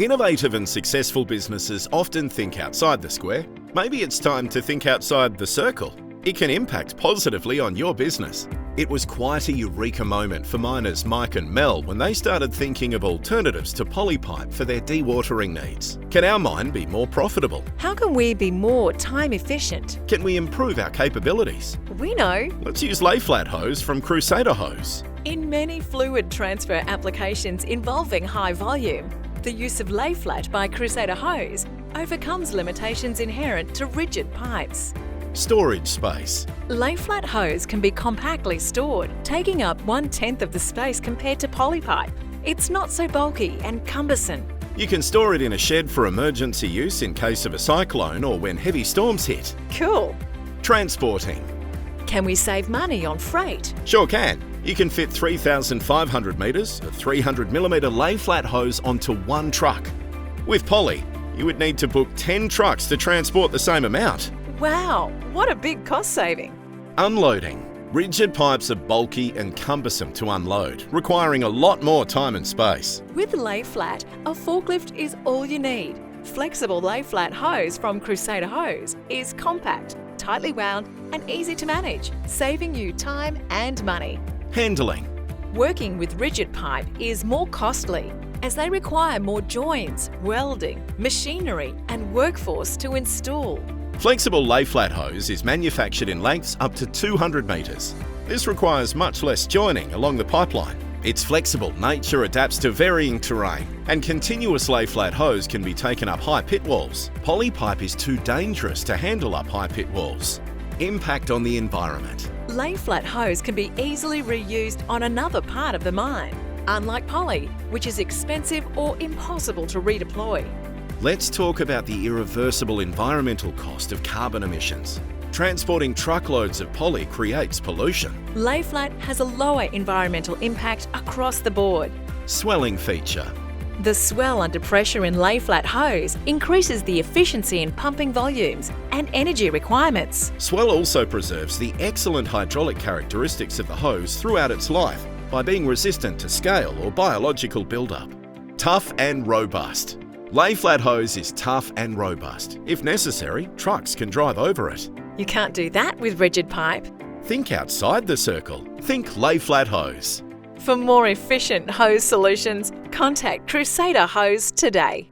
Innovative and successful businesses often think outside the square. Maybe it's time to think outside the circle. It can impact positively on your business. It was quite a eureka moment for miners Mike and Mel when they started thinking of alternatives to polypipe for their dewatering needs. Can our mine be more profitable? How can we be more time efficient? Can we improve our capabilities? We know. Let's use layflat hose from Crusader Hose. In many fluid transfer applications involving high volume, the use of layflat by Crusader Hose overcomes limitations inherent to rigid pipes. Storage space. Layflat hose can be compactly stored, taking up 1/10 of the space compared to polypipe. It's not so bulky and cumbersome. You can store it in a shed for emergency use in case of a cyclone or when heavy storms hit. Cool. Transporting. Can we save money on freight? Sure can. You can fit 3,500 metres of 300mm layflat hose onto one truck. With poly, you would need to book 10 trucks to transport the same amount. Wow, what a big cost saving. Unloading. Rigid pipes are bulky and cumbersome to unload, requiring a lot more time and space. With layflat, a forklift is all you need. Flexible layflat hose from Crusader Hose is compact, tightly wound and easy to manage, saving you time and money. Handling. Working with rigid pipe is more costly as they require more joins, welding, machinery and workforce to install. Flexible layflat hose is manufactured in lengths up to 200 metres. This requires much less joining along the pipeline. Its flexible nature adapts to varying terrain, and continuous layflat hose can be taken up high pit walls. Polypipe is too dangerous to handle up high pit walls. Impact on the environment. Layflat hose can be easily reused on another part of the mine, unlike poly, which is expensive or impossible to redeploy. Let's talk about the irreversible environmental cost of carbon emissions. Transporting truckloads of poly creates pollution. Layflat has a lower environmental impact across the board. Swelling feature. The swell under pressure in layflat hose increases the efficiency in pumping volumes and energy requirements. Swell also preserves the excellent hydraulic characteristics of the hose throughout its life by being resistant to scale or biological buildup. Tough and robust. Layflat hose is tough and robust. If necessary, trucks can drive over it. You can't do that with rigid pipe. Think outside the circle. Think layflat hose. For more efficient hose solutions, contact Crusader Hose today.